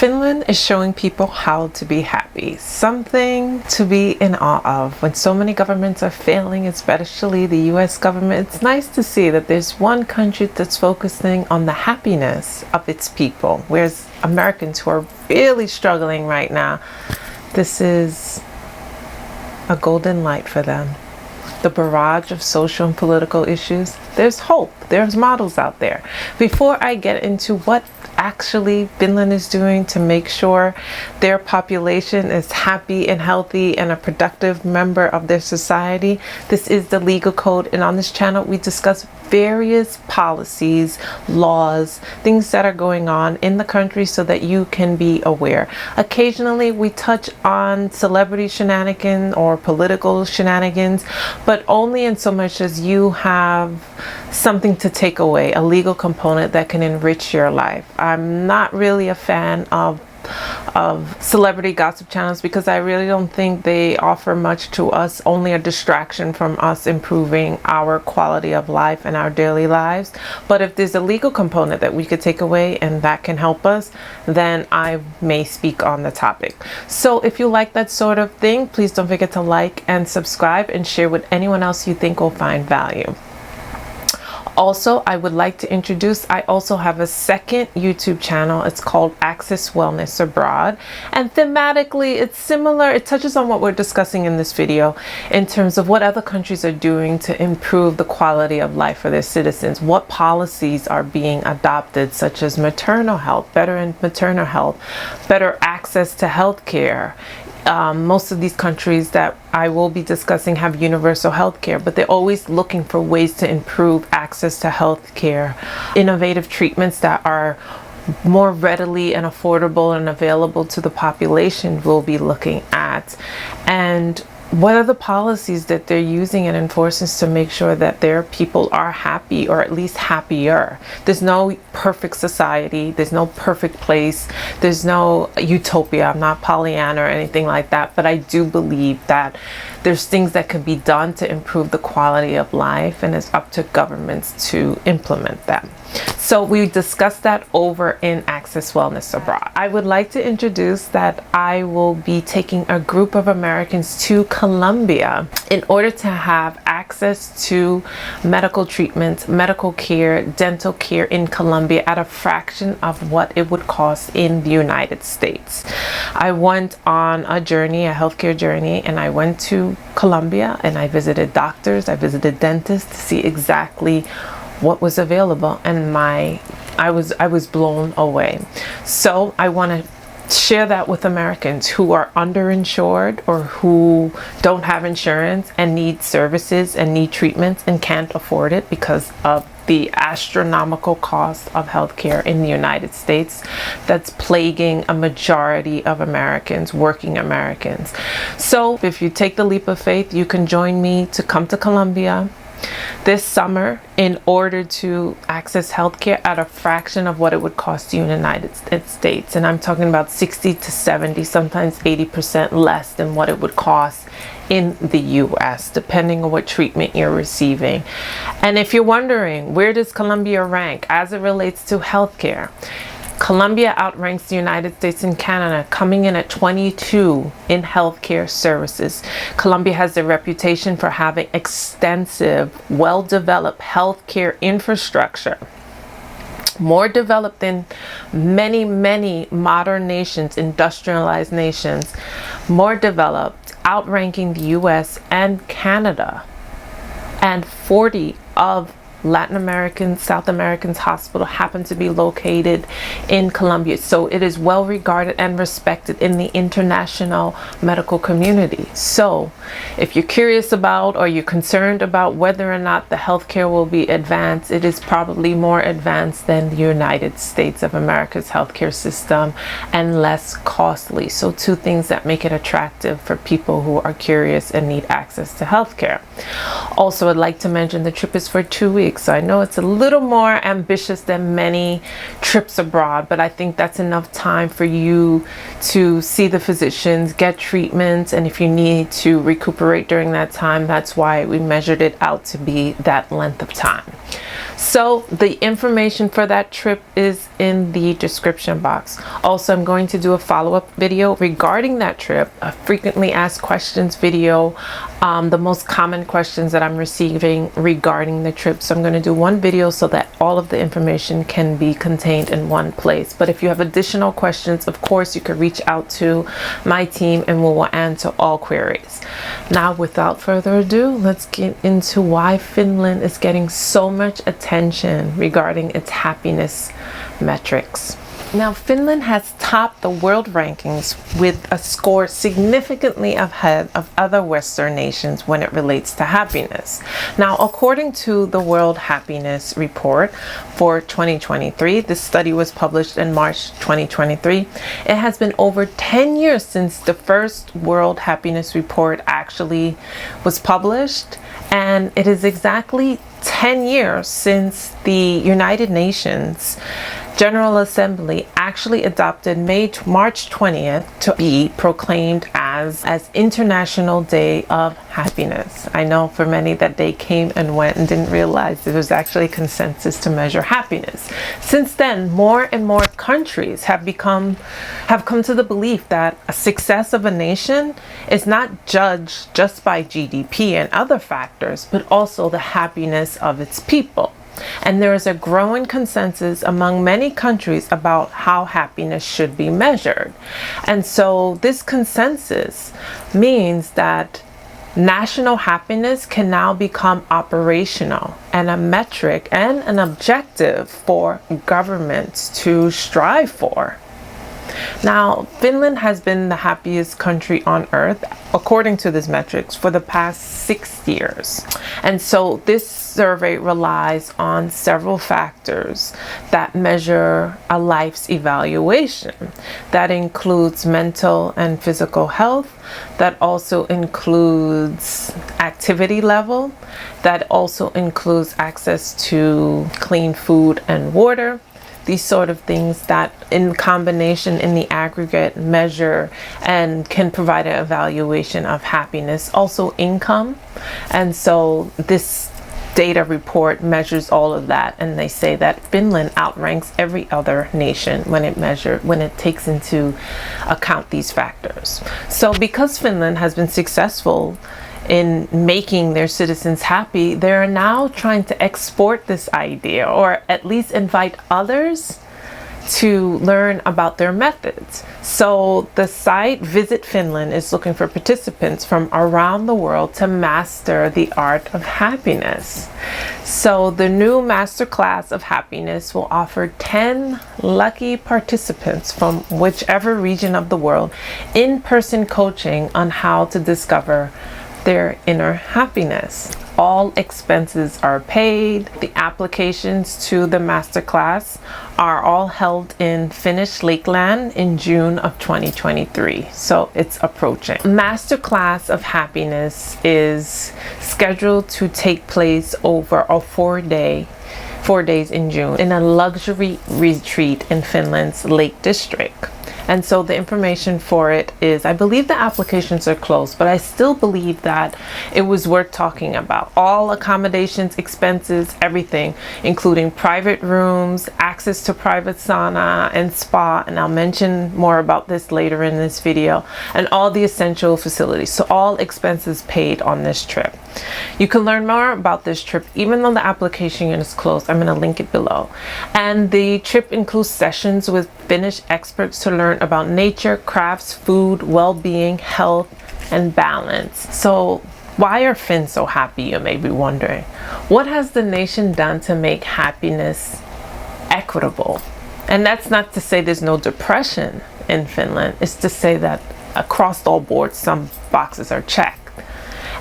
Finland is showing people how to be happy, something to be in awe of. When so many governments are failing, especially the US government, it's nice to see that there's one country that's focusing on the happiness of its people, whereas Americans who are really struggling right now, this is a golden light for them. The barrage of social and political issues, there's hope, there's models out there. Before I get into what actually Finland is doing to make sure their population is happy and healthy and a productive member of their society, this is the legal code, and on this channel we discuss various policies, laws, things that are going on in the country so that you can be aware. Occasionally we touch on celebrity shenanigans or political shenanigans, but only in so much as you have something to take away, a legal component that can enrich your life. I'm not really a fan of celebrity gossip channels because I really don't think they offer much to us, only a distraction from us improving our quality of life and our daily lives. But if there's a legal component that we could take away and that can help us, then I may speak on the topic. So if you like that sort of thing, please don't forget to like and subscribe and share with anyone else you think will find value. Also, I would like to introduce, I also have a second YouTube channel. It's called Access Wellness Abroad, and thematically it's similar. It touches on what we're discussing in this video in terms of what other countries are doing to improve the quality of life for their citizens, what policies are being adopted, such as maternal health, better access to health care. Most of these countries that I will be discussing have universal health care, but they're always looking for ways to improve access to health care, innovative treatments that are more readily and affordable and available to the population we'll be looking at. And what are the policies that they're using and enforcing to make sure that their people are happy, or at least happier? There's no perfect society, there's no perfect place, there's no utopia. I'm not Pollyanna or anything like that, but I do believe that there's things that can be done to improve the quality of life, and it's up to governments to implement them. So we discussed that over in Access Wellness Abroad. I would like to introduce that I will be taking a group of Americans to Colombia in order to have access to medical treatments, medical care, dental care in Colombia at a fraction of what it would cost in the United States. I went on a journey, a healthcare journey, and I went to Colombia and I visited doctors, I visited dentists to see exactly what was available, and I was blown away. So I want to share that with Americans who are underinsured or who don't have insurance and need services and need treatments and can't afford it because of the astronomical cost of healthcare in the United States that's plaguing a majority of Americans, working Americans. So if you take the leap of faith, you can join me to come to Colombia this summer in order to access healthcare at a fraction of what it would cost you in the United States. And I'm talking about 60 to 70, sometimes 80% less than what it would cost in the US, depending on what treatment you're receiving. And if you're wondering, where does Colombia rank as it relates to healthcare? Colombia outranks the United States and Canada, coming in at 22 in healthcare services. Colombia has a reputation for having extensive, well-developed healthcare infrastructure, more developed than many modern nations, industrialized nations, more developed, outranking the US and Canada. And 40 of Latin American, South Americans hospital happen to be located in Colombia. So it is well regarded and respected in the international medical community. So if you're curious about, or you're concerned about whether or not the healthcare will be advanced, it is probably more advanced than the United States of America's healthcare system and less costly. So two things that make it attractive for people who are curious and need access to healthcare. Also, I'd like to mention the trip is for 2 weeks. weeks. So I know it's a little more ambitious than many trips abroad, but I think that's enough time for you to see the physicians, get treatments, and if you need to recuperate during that time, that's why we measured it out to be that length of time. So the information for that trip is in the description box. Also, I'm going to do a follow-up video regarding that trip, a frequently asked questions video, the most common questions that I'm receiving regarding the trip. So I'm going to do one video so that all of the information can be contained in one place. But if you have additional questions, of course, you can reach out to my team and we will answer all queries. Now, without further ado, let's get into why Finland is getting so much attention regarding its happiness metrics. Now, Finland has topped the world rankings with a score significantly ahead of other Western nations when it relates to happiness. Now, according to the World Happiness Report for 2023, this study was published in March 2023. It has been over 10 years since the first World Happiness Report actually was published, and it is exactly 10 years since the United Nations General Assembly actually adopted March 20th to be proclaimed as International Day of Happiness. I know for many that day came and went and didn't realize there was actually consensus to measure happiness. Since then, more and more countries have come to the belief that a success of a nation is not judged just by GDP and other factors, but also the happiness of its people. And there is a growing consensus among many countries about how happiness should be measured. And so this consensus means that national happiness can now become operational and a metric and an objective for governments to strive for. Now, Finland has been the happiest country on earth, according to these metrics, for the past 6 years. And so this survey relies on several factors that measure a life's evaluation. That includes mental and physical health. That also includes activity level. That also includes access to clean food and water. These sort of things that in combination, in the aggregate, measure and can provide an evaluation of happiness. Also income. And so this data report measures all of that, and they say that Finland outranks every other nation when it takes into account these factors. So because Finland has been successful in making their citizens happy, they're now trying to export this idea, or at least invite others to learn about their methods. So the site Visit Finland is looking for participants from around the world to master the art of happiness. So the new master class of happiness will offer 10 lucky participants from whichever region of the world in-person coaching on how to discover their inner happiness. All expenses are paid. The applications to the masterclass are all held in Finnish Lakeland in June of 2023. So it's approaching. Masterclass of happiness is scheduled to take place over a 4 days in June in a luxury retreat in Finland's Lake District. And so the information for it is, I believe the applications are closed, but I still believe that it was worth talking about. All accommodations, expenses, everything, including private rooms, access to private sauna and spa, and I'll mention more about this later in this video, and all the essential facilities. So all expenses paid on this trip. You can learn more about this trip, even though the application is closed. I'm going to link it below. And the trip includes sessions with Finnish experts to learn about nature, crafts, food, well-being, health, and balance. So why are Finns so happy, you may be wondering? What has the nation done to make happiness equitable? And that's not to say there's no depression in Finland. It's to say that across all boards, some boxes are checked.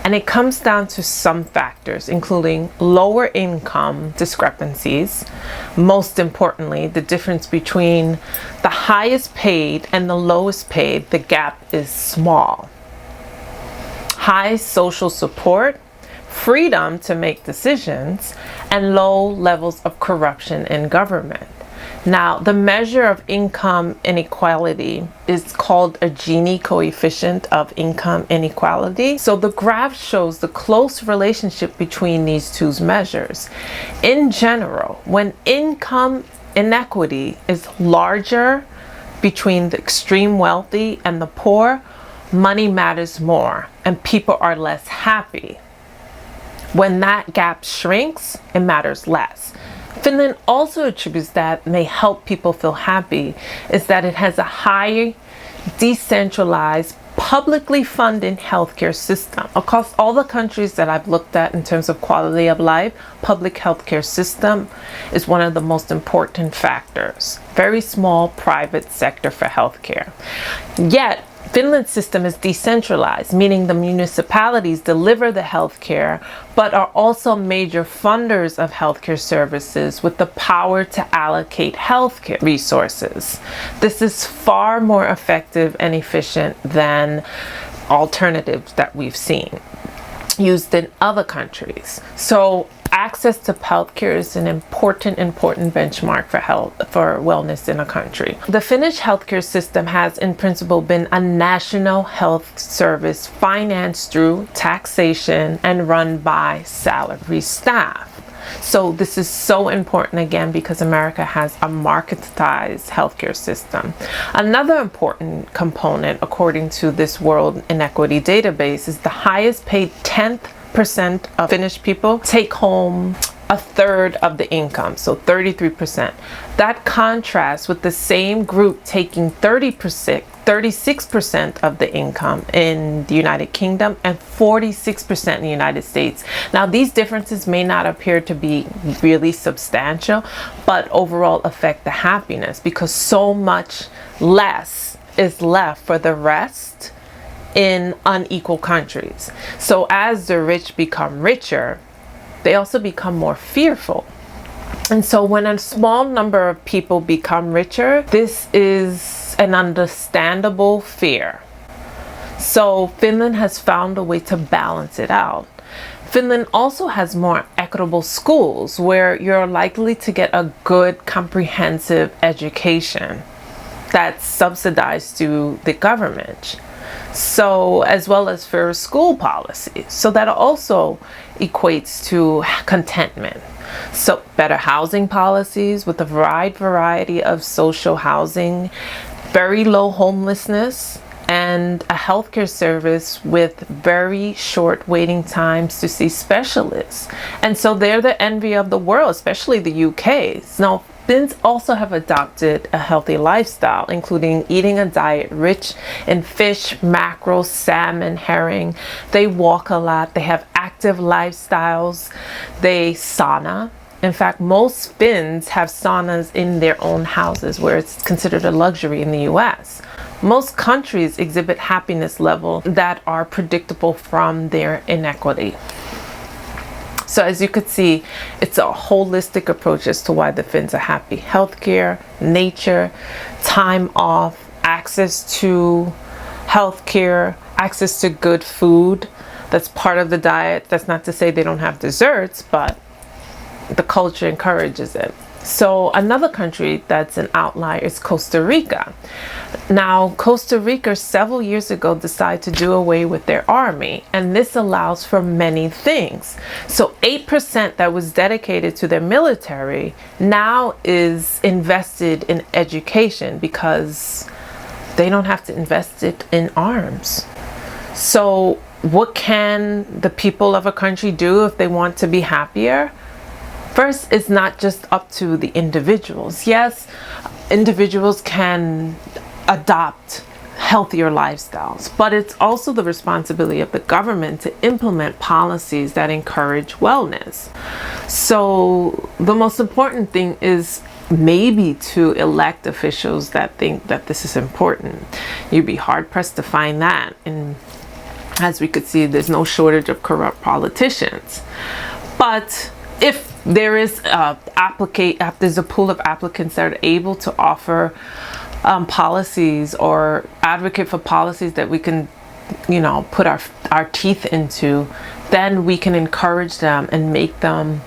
And it comes down to some factors, including lower income discrepancies. Most importantly, the difference between the highest paid and the lowest paid, the gap is small. High social support, freedom to make decisions, and low levels of corruption in government. Now, the measure of income inequality is called a Gini coefficient of income inequality. So the graph shows the close relationship between these two measures. In general, when income inequity is larger between the extreme wealthy and the poor, money matters more and people are less happy. When that gap shrinks, it matters less. Finland also attributes that may help people feel happy is that it has a high decentralized publicly funded healthcare system. Across all the countries that I've looked at in terms of quality of life, public healthcare system is one of the most important factors. Very small private sector for healthcare. Yet, Finland's system is decentralized, meaning the municipalities deliver the healthcare, but are also major funders of healthcare services with the power to allocate healthcare resources. This is far more effective and efficient than alternatives that we've seen used in other countries. So access to healthcare is an important benchmark for wellness in a country. The Finnish healthcare system has in principle been a national health service financed through taxation and run by salary staff. So this is so important again because America has a marketized healthcare system. Another important component according to this World Inequity Database is the highest paid 10% of Finnish people take home a third of the income, so 33%. That contrasts with the same group taking 36% of the income in the United Kingdom and 46% in the United States. Now, these differences may not appear to be really substantial, but overall affect the happiness because so much less is left for the rest in unequal countries. So as the rich become richer, they also become more fearful. And so when a small number of people become richer, this is an understandable fear. So Finland has found a way to balance it out. Finland also has more equitable schools where you're likely to get a good comprehensive education that's subsidized through the government. So as well as fair school policies. So that also equates to contentment. So better housing policies with a wide variety of social housing, very low homelessness, and a healthcare service with very short waiting times to see specialists. And so they're the envy of the world, especially the UK. Now, Finns also have adopted a healthy lifestyle, including eating a diet rich in fish, mackerel, salmon, herring. They walk a lot. They have active lifestyles. They sauna. In fact, most Finns have saunas in their own houses, where it's considered a luxury in the US. Most countries exhibit happiness levels that are predictable from their inequity. So as you could see, it's a holistic approach as to why the Finns are happy. Healthcare, nature, time off, access to healthcare, access to good food. That's part of the diet. That's not to say they don't have desserts, but the culture encourages it. So another country that's an outlier is Costa Rica. Now, Costa Rica several years ago decided to do away with their army, and this allows for many things. So 8% that was dedicated to their military now is invested in education because they don't have to invest it in arms. So what can the people of a country do if they want to be happier? First, it's not just up to the individuals. Yes, individuals can adopt healthier lifestyles, but it's also the responsibility of the government to implement policies that encourage wellness. So the most important thing is maybe to elect officials that think that this is important. You'd be hard pressed to find that. And as we could see, there's no shortage of corrupt politicians. But if there's a pool of applicants that are able to offer policies or advocate for policies that we can, put our teeth into, then we can encourage them and make them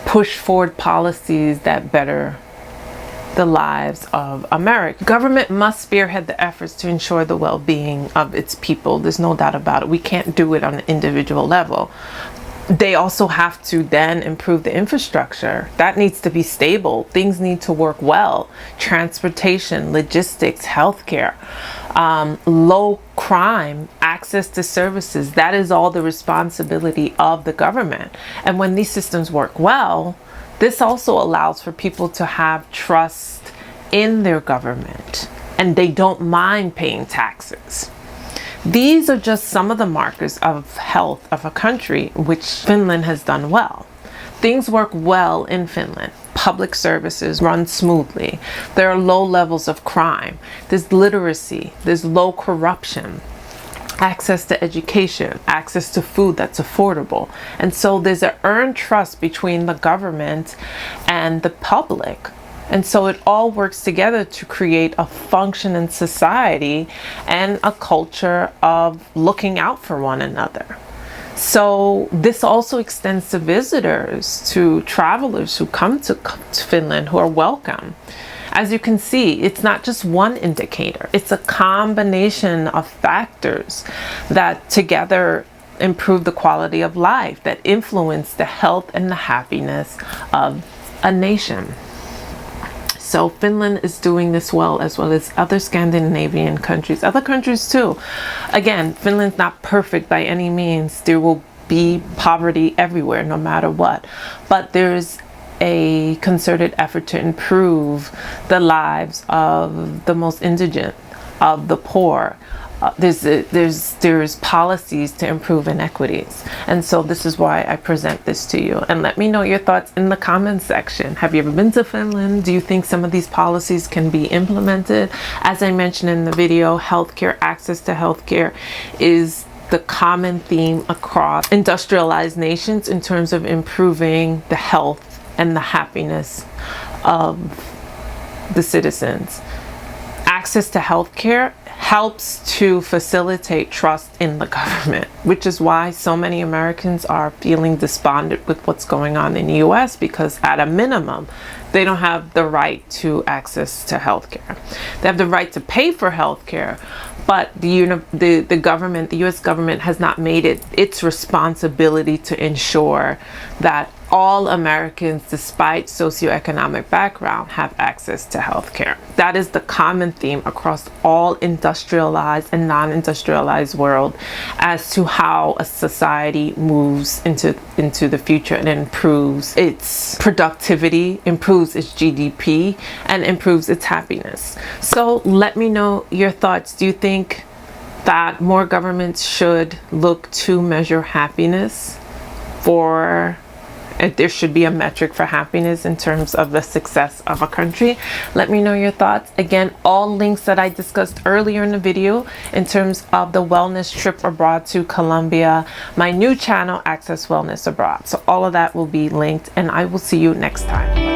push forward policies that better the lives of America. Government must spearhead the efforts to ensure the well-being of its people. There's no doubt about it. We can't do it on an individual level. They also have to then improve the infrastructure. That needs to be stable. Things need to work well. Transportation, logistics, healthcare, low crime, access to services. That is all the responsibility of the government. And when these systems work well, this also allows for people to have trust in their government, and they don't mind paying taxes. These are just some of the markers of health of a country, which Finland has done well. Things work well in Finland. Public services run smoothly. There are low levels of crime. There's literacy. There's low corruption. Access to education, access to food that's affordable. And so there's an earned trust between the government and the public. And so it all works together to create a functioning society and a culture of looking out for one another. So this also extends to visitors, to travelers who come to Finland, who are welcome. As you can see, it's not just one indicator. It's a combination of factors that together improve the quality of life, that influence the health and the happiness of a nation. So Finland is doing this well as other Scandinavian countries, other countries too. Again, Finland's not perfect by any means. There will be poverty everywhere, no matter what. But there's a concerted effort to improve the lives of the most indigent, of the poor. There's policies to improve inequities, and so this is why I present this to you. And let me know your thoughts in the comments section. Have you ever been to Finland? Do you think some of these policies can be implemented? As I mentioned in the video, healthcare, access to healthcare is the common theme across industrialized nations in terms of improving the health and the happiness of the citizens. Access to healthcare helps to facilitate trust in the government, which is why so many Americans are feeling despondent with what's going on in the US, because at a minimum, they don't have the right to access to healthcare. They have the right to pay for healthcare, but the government, the US government, has not made it its responsibility to ensure that all Americans, despite socioeconomic background, have access to healthcare. That is the common theme across all industrialized and non-industrialized world as to how a society moves into the future and improves its productivity, improves its GDP, and improves its happiness. So let me know your thoughts. Do you think that more governments should look to measure happiness there should be a metric for happiness in terms of the success of a country? Let me know your thoughts. Again, all links that I discussed earlier in the video in terms of the wellness trip abroad to Colombia, my new channel, Access Wellness Abroad. So all of that will be linked, and I will see you next time.